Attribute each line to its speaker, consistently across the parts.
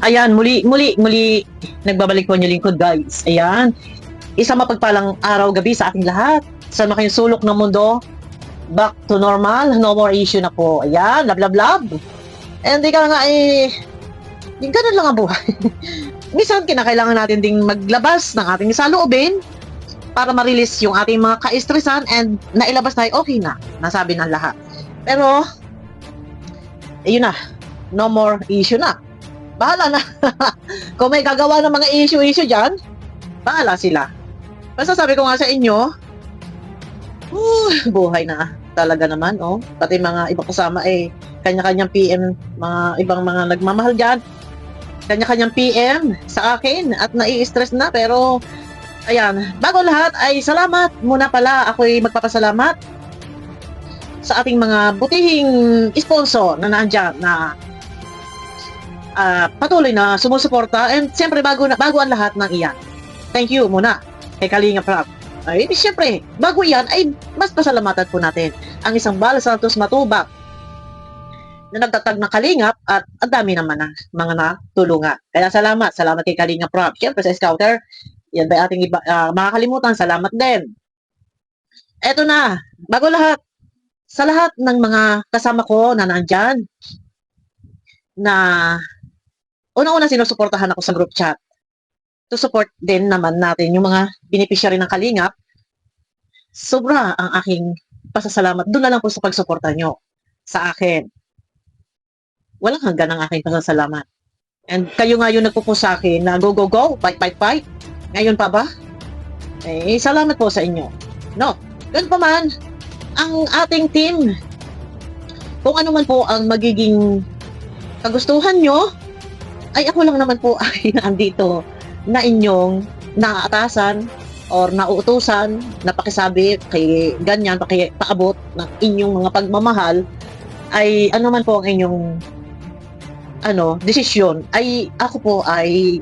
Speaker 1: Ayan, muli, nagbabalik po ang inyong lingkod, guys. Ayan, isang mapagpalang araw gabi sa ating lahat. Sa kayong sulok ng mundo, back to normal, no more issue na po. Ayan, love. And di ka nga ganun lang ang buhay. Minsan, kinakailangan natin ding maglabas ng ating saloobin para ma-release yung ating mga ka-stressan and nailabas na okay na, nasabi ng lahat. Pero, ayun na, no more issue na. Bahala na. Kung may gagawa ng mga issue dyan, bahala sila. Basta sabi ko nga sa inyo, buhay na talaga naman, oh. Pati mga ibang kasama kanya-kanyang PM, mga ibang mga nagmamahal dyan, kanya-kanyang PM sa akin at nai-stress na. Pero ayan, bago lahat ay salamat muna pala. Ako'y magpapasalamat sa ating mga butihing sponsor na nandyan na patuloy na sumusuporta. And siyempre bago ang lahat ng iyan, thank you muna kay Kalinga Prab. Ay, siyempre, bago yan ay mas pasalamatan po natin ang isang Bal Santos Matubak na nagtatag ng Kalingap at ang dami naman ng mga natulungan. Kaya salamat kay Kalinga Prab. Siyempre sa Scouter, yan ba ating makakalimutan, salamat din. Eto na, bago lahat, sa lahat ng mga kasama ko na nandyan, na unang-una sinusuportahan ako sa group chat, to support din naman natin yung mga beneficiary ng Kalingap. Sobra ang aking pasasalamat. Doon na lang po sa pagsuporta nyo sa akin. Walang hanggan ang aking pasasalamat. And kayo nga yung nagpupush sa akin na go, fight. Ngayon pa ba? Salamat po sa inyo. No, ganun pa man, ang ating team, kung ano man po ang magiging kagustuhan nyo, ay ako lang naman po ay nandito na inyong naaatasan or nauutusan na pakisabi kay ganyan, pakipaabot ng inyong mga pagmamahal, ay ano man po ang inyong desisyon, ay ako po ay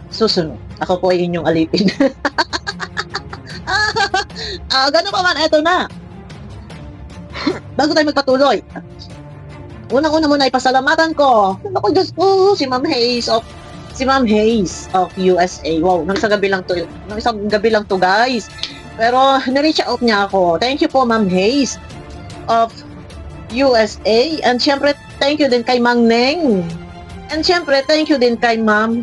Speaker 1: susunod. Ako po ay inyong alipin. Ganun pa man, eto na. Bago tayo magpatuloy, unang-una muna ipasalamatan ko. Naku, Diyos ko, si Ma'am Hayes of USA. Wow, nang isang gabi lang to, guys. Pero na-reach out niya ako. Thank you po, Ma'am Hayes of USA. And syempre, thank you din kay Mang Neng. And syempre, thank you din kay Ma'am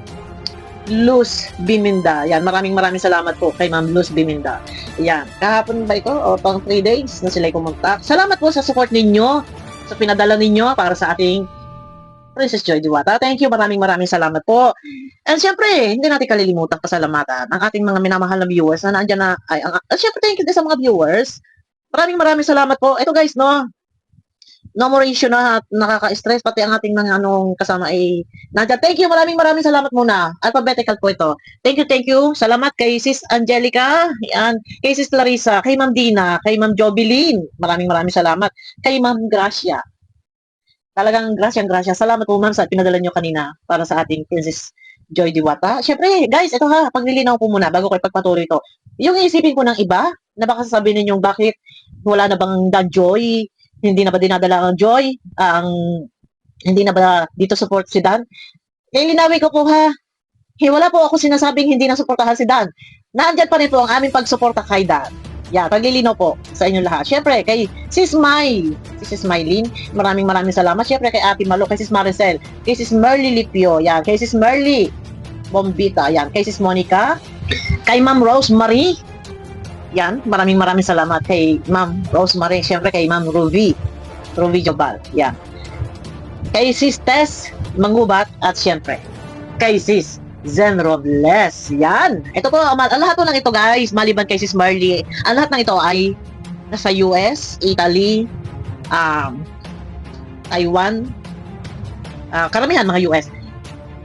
Speaker 1: Luz Biminda. Yan, maraming salamat po kay Ma'am Luz Biminda. Yan, kahapon ba ito? O pang 3 days na sila kumontak. Salamat po sa support ninyo, sa pinadala ninyo para sa ating Princess Joy Diwata. Thank you, maraming salamat po. And syempre, hindi natin kalilimutan pasalamatan ang ating mga minamahal na viewers na naandyan na, syempre, thank you din sa mga viewers. Maraming salamat po. Ito guys, no more issue na nakaka-stress, pati ang ating mga kasama nandiyan. Thank you, maraming salamat muna. Alphabetical po ito. Thank you. Salamat kay Sis Angelica, yan, kay Sis Clarissa, kay Ma'am Dina, kay Ma'am Jobeline. Maraming salamat. Kay Ma'am Gracia. Talagang gracia. Salamat po, ma'am, sa pinadala nyo kanina para sa ating Princess Joy Diwata. Syempre, guys, ito ha, paglilinaw ko muna bago ko ipagpatuloy ito. Yung isipin ko ng iba, na baka sasabihin ninyong bakit wala na bang Dan Joy, hindi na ba dinadala ang Joy, hindi na ba dito support si Dan? Linawin ko po ha, wala po ako sinasabing hindi na suportahan si Dan. Naandyan pa rin po ang aming pagsuporta kay Dan. Yeah, paglilinaw po sa inyo lahat. Syempre, kay Sis Mylene, maraming salamat. Syempre, kay Ate Malo, kay Sis Maricel, kay Sis Merly Lipio, yan, kay Sis Merly Bombita, yan, kay Sis Monica, kay Ma'am Rosemary, yan, maraming salamat kay Ma'am Rosemary. Syempre, kay Ma'am Ruby Jobal, yan. Kay Sis Tess Mangubat, at syempre, kay Sis Zen Robles. Yan. Ito po, ang lahat po ng ito guys, maliban kay Sis Marley, ang lahat ng ito ay nasa US, Italy, Taiwan, karamihan mga US.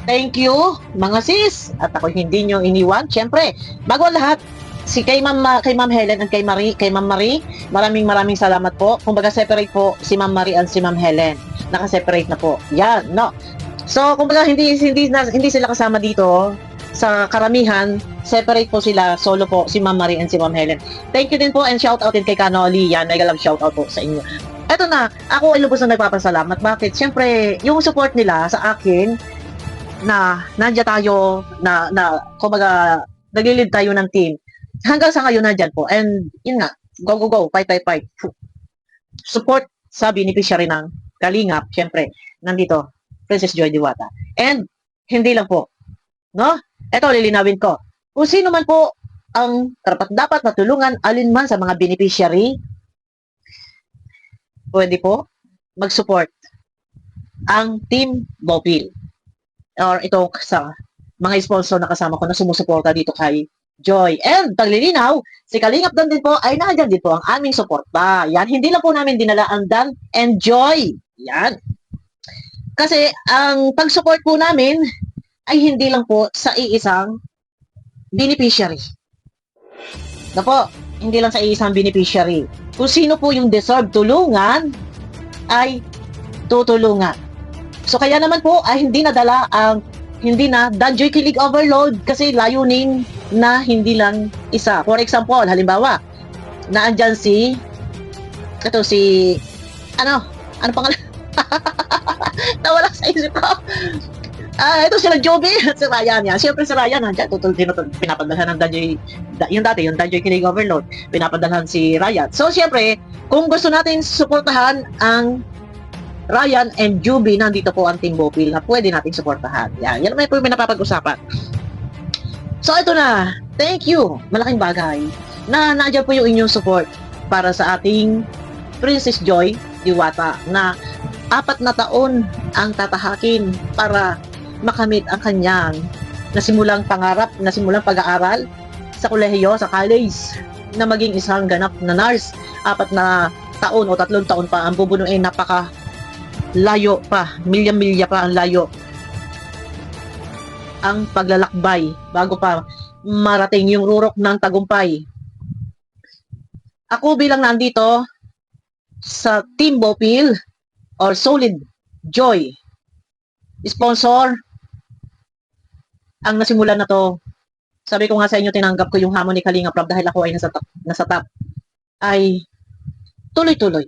Speaker 1: Thank you, mga sis. At ako hindi nyo iniwan. Siyempre, bago ang lahat, kay Ma'am Helen at kay Ma'am Marie, maraming salamat po. Kumbaga separate po si Ma'am Marie at si Ma'am Helen. Naka-separate na po. Yan, no. So, kumbaga hindi sila kasama dito sa karamihan, separate po sila, solo po si Ma'am Marie and si Ma'am Helen. Thank you din po and shout out din kay Kanoli. Yan, mega love shout out po sa inyo. Eto na, ako ay lubos na nagpapasalamat. Bakit? Siyempre, yung support nila sa akin na nandiyan tayo kumbaga naglilid tayo ng team. Hanggang sa ngayon nandiyan po. And yun nga, go, fight. Support sa beneficiary ng Kalingap, syempre, nandito, Princess Joy Diwata. And hindi lang po, no? Ito, lilinawin ko. Kung sino man po ang dapat matulungan alinman sa mga beneficiary, pwede po mag-support ang Team Bopil or ito sa mga sponsor na kasama ko na sumusuporta dito kay Joy. And paglilinaw, si Kalingap Dan din po ay nandiyan din po ang aming suporta. Yan, hindi lang po namin dinala ang Dan and Joy. Yan. Kasi ang pag-support po namin ay hindi lang po sa iisang beneficiary. Na po, hindi lang sa iisang beneficiary. Kung sino po yung deserve tulungan, ay tutulungan. So kaya naman po ay hindi na Danjoy Kilig Overload kasi layunin na hindi lang isa. For example, halimbawa, naandyan ano pangalan? Nawala sa isip ko. Ito sila Joby at si Ryan yan. Siyempre si Ryan nandiyan, pinapadalhan ng yung Danjoy Kilig Overload, pinapadalhan si Ryan. So siyempre, kung gusto natin suportahan ang Ryan and Juby, nandito po ang Team Bopil na pwede nating suportahan. Yan naman po yung napapag-usapan. So ito na, thank you. Malaking bagay na nandiyan po yung inyong support para sa ating Princess Joy Diwata na 4 na taon ang tatahakin para makamit ang kanyang nasimulang pangarap, nasimulang pag-aaral sa kolehiyo, sa college, na maging isang ganap na nurse. 4 na taon o 3 taon pa ang bubunuin, layo pa, milya-milya pa ang layo ang paglalakbay bago pa marating yung rurok ng tagumpay. Ako bilang nandito sa Team Bopil or Solid Joy sponsor ang nasimulan na to. Sabi ko nga sa inyo, tinanggap ko yung hamon ni Kalingap Rab dahil ako ay nasa top ay tuloy-tuloy.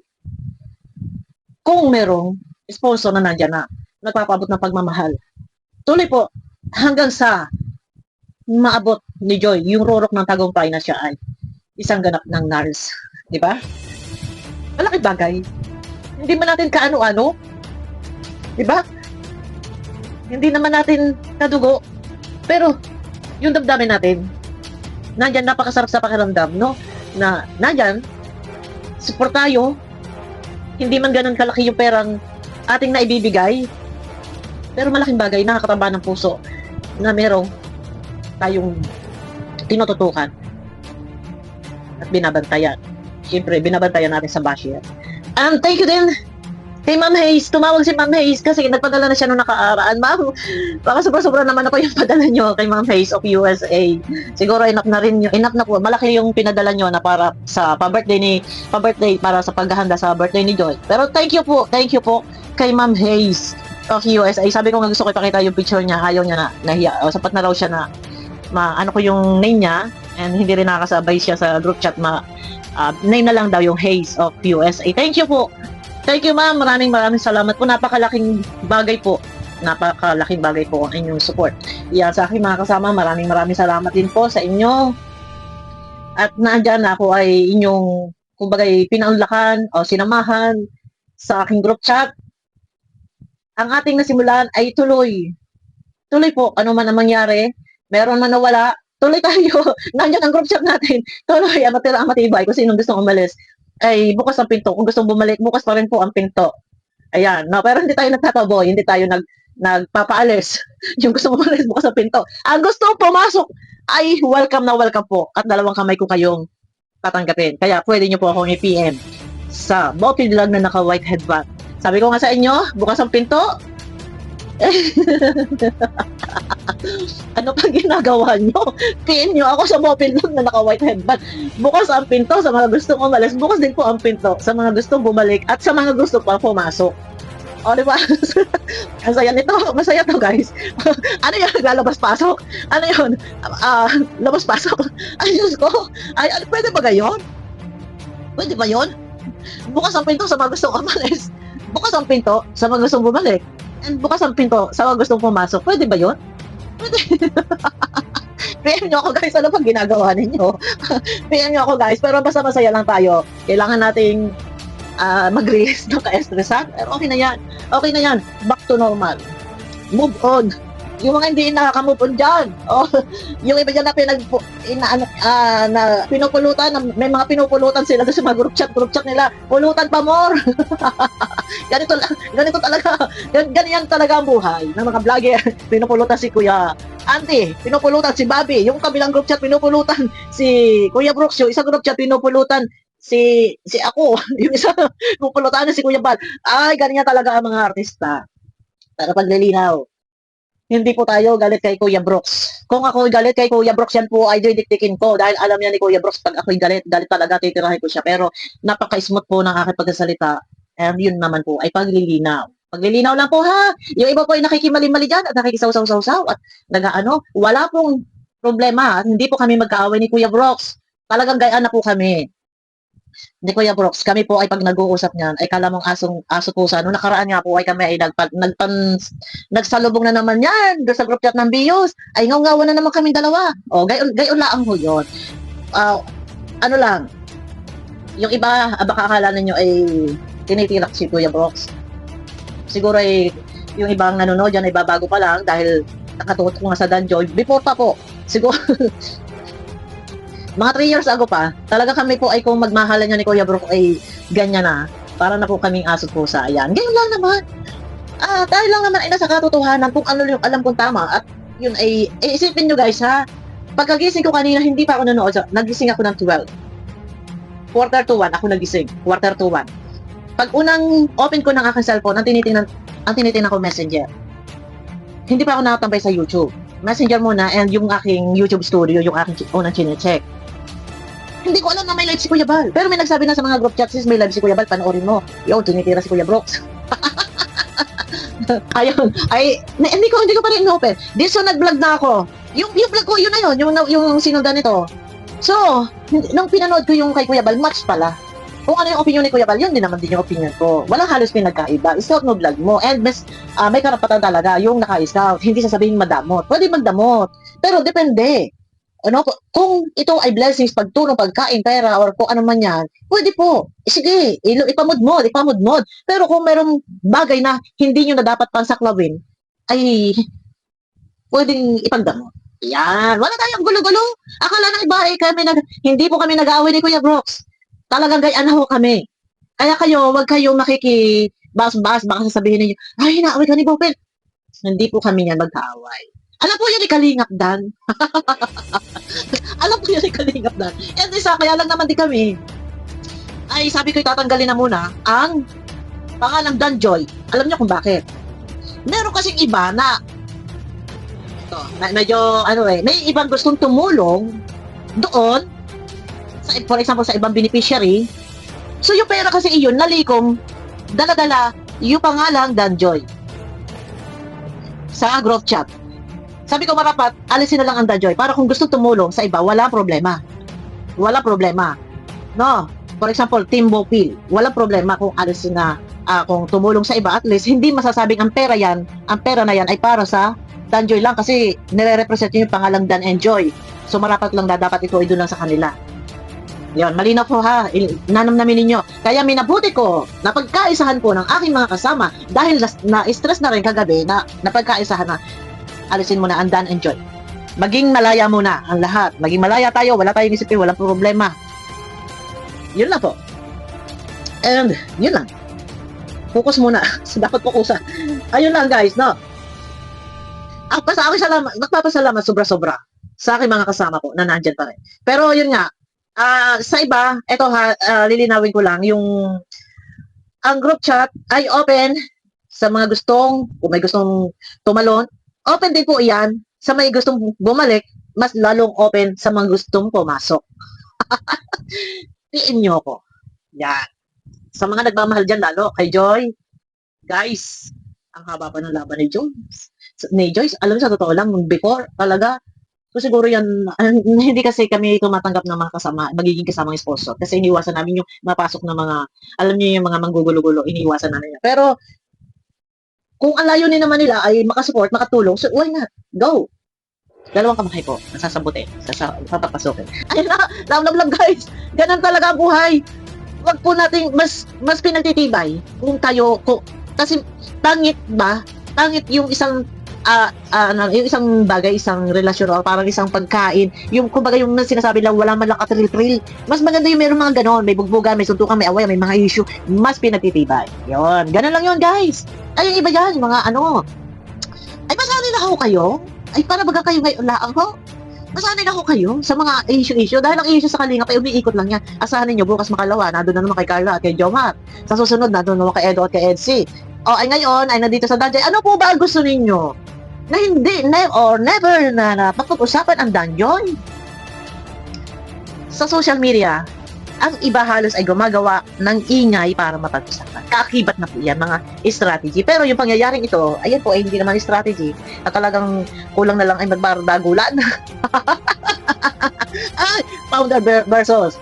Speaker 1: Kung merong sponsor na nandyan na nagpapabot ng pagmamahal, tuloy po hanggang sa maabot ni Joy yung rurok ng tagumpay na siya ay isang ganap ng nurse. Di ba? Malaki bagay. Hindi man natin kaano-ano. Di ba? Hindi naman natin kadugo. Pero yung damdamin natin, nandyan, napakasarap sa pakiramdam, no? Na nandyan, support tayo. Hindi man ganun kalaki yung perang ating naibibigay, pero malaking bagay, nakakatamba ng puso na merong tayong tinututukan at binabantayan. Siyempre, binabantayan natin sa basher. And thank you din kay Ma'am Hayes. Tumawag si Ma'am Hayes kasi nagpadala na siya nung nakaaraan. Ma'am, baka sobra-sobra naman ako yung padala nyo kay Ma'am Hayes of USA. Siguro enough na rin yun. Enough na po. Malaki yung pinadala nyo na para sa pa-birthday para sa paghahanda sa birthday ni Joy. Pero thank you po kay Ma'am Hayes of USA. Sabi ko nga gusto ko ipakita yung picture niya. Ayaw niya na nahiya. O, sapat na raw siya na ano ko yung name niya and hindi rin nakakasabay siya sa group chat. Name na lang daw yung Hayes of USA. Thank you po. Thank you, ma'am. Maraming salamat po. Napakalaking bagay po ang inyong support. Yan sa aking mga kasama, maraming salamat din po sa inyo. At nandiyan ako ay inyong, kumbaga, pinaunlakan o sinamahan sa aking group chat. Ang ating nasimulan ay tuloy. Tuloy po, ano man ang mangyari, meron man nawala, tuloy tayo. Nandiyan ang group chat natin. Tuloy, ang matibay kung sinong gustong umalis. Ay bukas ang pinto. Kung gustong bumalik, bukas pa rin po ang pinto. Ayan. No, pero hindi tayo nagtataboy, hindi tayo nagpapaalis. Yung gusto umalis, bukas ang pinto. Ang gustong pumasok ay welcome na welcome po. At 2 kamay ko kayong tatanggapin. Kaya pwede nyo po akong i-PM sa Bopil Vlog na naka-white headband. Sabi ko nga sa inyo, bukas ang pinto. Ano pa ginagawa nyo? PM nyo ako sa Bopil Vlog na naka-white headband. Bukas ang pinto sa mga gustong umalis. Bukas din po ang pinto sa mga gustong bumalik at sa mga gusto pa pumasok. O, di ba? Ang saya nito. Masaya to, guys. Ano yun? Lalabas-pasok? Ano yun? Labas-pasok? Ay, Diyos ko. Ay, pwede ba gayon? Pwede ba yun? Bukas ang pinto sa mga gustong umalis. Bukas ang pinto sa mga gustong bumalik. And bukas ang pinto sa mga gustong pumasok. Pwede ba yun? Pwede. PM nyo ako guys, ano pag ginagawa ninyo? PM nyo ako guys, pero basta masaya lang tayo. Kailangan nating mag-release ng ka-estresan. Pero okay na yan. Okay na yan. Back to normal. Move on. Yung mga hindi nakaka-move on dyan. Oh, yung iba dyan na na pinupulutan, may mga pinupulutan sila sa mga group chat nila. Pulutan pa more. ganito talaga. Ganyan talaga ang buhay ng mga vlogger. Pinupulutan si Kuya Auntie, pinupulutan si Bobby. Yung kabilang group chat, pinupulutan si Kuya Brooks. Yung isang group chat, pinupulutan si ako. Yung isa, pinupulutan na si Kuya Bal. Ay, ganyan talaga ang mga artista. Para paglilinaw. Hindi po tayo galit kay Kuya Brooks. Kung ako galit kay Kuya Brooks, yan po ay didiktikin ko. Dahil alam niya ni Kuya Brooks, pag ako'y galit talaga, titirahin ko siya. Pero napaka-smooth po ng aking pagkasalita. And yun naman po ay paglilinaw. Paglilinaw lang po ha. Yung iba po ay nakikimali-mali dyan at nakikisaw-saw-saw at wala pong problema. Hindi po kami magkaaway ni Kuya Brooks. Talagang gayaan na po kami ni Kuya Brooks. Kami po ay pag nag-uusap niyan, ay kala mong aso pusa. Noong nakaraan nga po ay kami ay nagsalubong na naman yan doon sa group chat ng Bios. Ay ngaw-ngawan na naman kami dalawa. O, gayon lang ho yun. Ano lang, yung iba, baka akala ninyo ay tinitirak si Kuya Brooks. Siguro ay yung ibang nanonood dyan ay babago pa lang dahil nakatutok nga sa Danjoy. Before pa po, siguro mga 3 years ago pa, talaga kami po ay kung magmahalan niya ni Kuya Brooks ay ganyan na. Para na po kaming aso pusa. Ayan. Ganyan lang naman. Dahil lang naman ay nasa katotohanan kung ano yung alam kong tama. At yun ay, isipin nyo guys ha. Pagkagising ko kanina, hindi pa ako nanood. Nagising ako ng 12. Quarter to 1, ako nagising. Quarter to 1. Pag unang open ko ng aking cellphone, ang tinitingnan ko Messenger. Hindi pa ako nakatambay sa YouTube. Messenger muna and yung aking YouTube studio, yung aking unang chinecheck. Hindi ko alam na may live si Kuya Bal. Pero may nagsabi na sa mga group chats, may live si Kuya Bal, panoorin mo. Yo, tinitira si Kuya Brooks. Ayun. Hindi ko pa rin open. This so nag-vlog na ako. Yung vlog ko, yun na yun. Yung sinundan nito. So, nung pinanood ko yung kay Kuya Bal, match pala. Kung ano yung opinion ni Kuya Bal, yun din naman din yung opinion ko. Walang halos pinagkaiba. Scout mo vlog mo. And may karapatan talaga yung naka-scout. Hindi sasabihin madamot. Pwede magdamot. Pero depende. Ano, kung ito ay blessings, pagtulong, pagkain, pera, or kung ano man yan, pwede po. Sige, ipamudmod. Pero kung merong bagay na hindi nyo na dapat pansaklawin, ay pwedeng ipagdamot. Yan. Wala tayong gulo-gulo. Akala ng iba ay hindi po kami nag-aaway ni Kuya Brooks. Talagang gayaan na ho kami. Kaya wag kayong makikibas-bas, baka sasabihin ninyo, ay, inaaway ka ni Bopel. Hindi po kami yan magkaaway. Alam po yan ni Kalingap Dan. Alam po yan ni Kalingap Dan. And isa, kaya lang naman di kami. Ay, sabi ko tatanggalin na muna ang pangalang Danjoy. Alam niyo kung bakit? Meron kasing iba na medyo, may ibang gustong tumulong doon, for example, sa ibang beneficiary. So, yung pera kasi iyon, nalikom, dala-dala, yung pangalang Danjoy. Sa group chat. Sabi ko marapat, alisin na lang ang Danjoy para kung gusto tumulong sa iba, wala problema. No? For example, Team Bopil, wala problema kung alisin na, kung tumulong sa iba, at least, hindi masasabing ang pera na yan ay para sa Danjoy lang kasi nire-represent yung pangalang Dan Enjoy. So, marapat lang na dapat ito ay doon lang sa kanila. Yan, malinaw po ha, nanamnamin ninyo. Kaya minabuti ko na pagkaisahan po ng aking mga kasama dahil na-stress na rin kagabi na napagkaisahan na alisin mo na ang Dan Enjoy. Maging malaya muna ang lahat. Maging malaya tayo, wala tayong isipin, walang problema. Yun lang po. And, yun lang. Focus muna. Dapat fokusan. Ayun lang guys, no? Magpapasalamat sobra-sobra sa aking mga kasama ko na nandyan pa rin. Pero yun nga, sa iba, eto ha, lilinawin ko lang, ang group chat ay open sa mga kung may gustong tumalon, open din po iyan sa may gustong bumalik, mas lalong open sa mga gustong pumasok. PM nyo ko. Yan. Sa mga nagmamahal dyan, lalo, kay Joy, guys, ang haba pa ng laban ni Joyce. Alam mo, sa totoo lang, before, talaga, so siguro yan, hindi kasi kami tumatanggap ng mga magiging kasamang sponsor. Kasi iniwasan namin yung mapasok ng mga, alam niyo yung mga manggugulo-gulo, iniwasan namin yan. Pero, Kung ang layunin naman nila ay makasupport, makatulong, so why not? Go! Dalawang kamay po, nasasabutin, papapasukin. Ayun na, love guys, ganun talaga ang buhay. Wag po nating mas pinagtitibay kung tayo, kasi pangit ba? Pangit yung isang yung isang bagay, isang relasyon o parang isang pagkain, yung kumbaga yung sinasabi lang wala man lang katril-tril. Mas maganda yung meron mga ganon, may bugbugan, may suntukan, may away, may mga issue, mas pinagtitibay. Yon, ganun lang yon guys. Ay, yung iba yan, mga ano, ay masanay na ako kayo. Ay, para baga kayo ngayon laang ho. Masanay na ako kayo sa mga issue. Dahil ang issue sa Kalingap ay umiikot lang yan. Asahan ninyo bukas makalawa, nandun na naman kay Carla at kay Jomar. Sa susunod, nandun naman kay Edo at kay Edsy. O ay ngayon, ay nandito sa Danjay. Ano po ba ang gusto ninyo? Na hindi, never na pag-usapan ang Danjoy? Sa social media, ang iba halos ay gumagawa ng ingay para mapag-usapan. Kaakibat na po yan, mga strategy. Pero yung pangyayaring ito, ayan po ay hindi naman strategy. At talagang kulang na lang ay magbardagulan. Ay, founder versus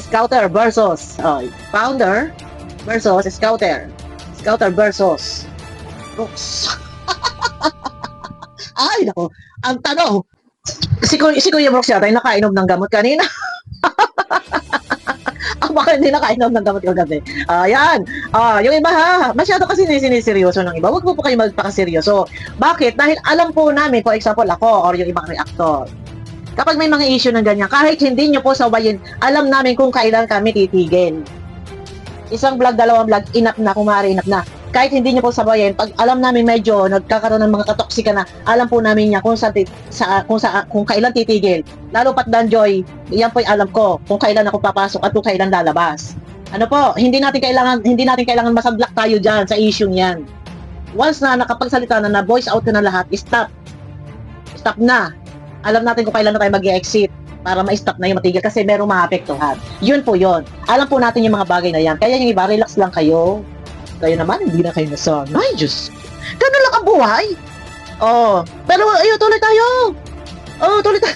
Speaker 1: scouter versus founder versus scouter. Scouter versus Brooks. Ay, nako. Ang tanong, si Kuya Brooks yata ay nakainom ng gamot kanina. Ako baka hindi nakainom ng gamot kagabi. Ayan. Yung iba ha, masyado kasi siniseryoso ng iba. Huwag po kayo magpakaseryoso. Bakit? Dahil alam po namin, for example, ako or yung ibang reactor, kapag may mga issue ng ganyan, kahit hindi nyo po sawayin, alam namin kung kailan kami titigil. Isang vlog, dalawang vlog, enough na, kumari, enough na. Kahit hindi nyo po sabayin, pag alam namin medyo nagkakaroon ng mga katoksika na, alam po namin niya kung kailan titigil. Lalo pat Danjoy, yan po alam ko kung kailan ako papasok at kung kailan lalabas. Ano po, hindi natin kailangan masablak tayo diyan sa issue niyan. Once na nakapagsalita na voice out na lahat, stop. Stop na. Alam natin kung kailan na tayo mag-exit para ma-stop na yung matigil kasi merong maapektuhan. Yun po yun. Alam po natin yung mga bagay na yan. Kaya yung iba, relax lang kayo. Kayo naman, hindi na kayo nasan. Ay, Diyos. Ganun lang ang buhay. Pero ayun, tuloy tayo. Tuloy tayo.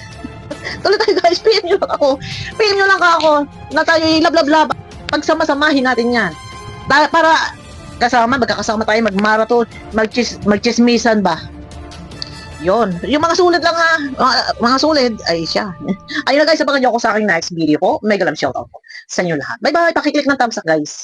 Speaker 1: Tuloy tayo guys, PM nyo lang ako. PM nyo lang ako na tayo lab. Pagsama-samahin natin yan. Para magkakasama tayo, mag-marathon, mag-chismisan ba? Yon, yung mga sulit lang ha. Mga sulit, ay siya. Ayun na guys, abangan nyo ako sa aking next video ko. Mega love shoutout po sa inyo lahat. Bye-bye, pakiclick ng thumbs up guys.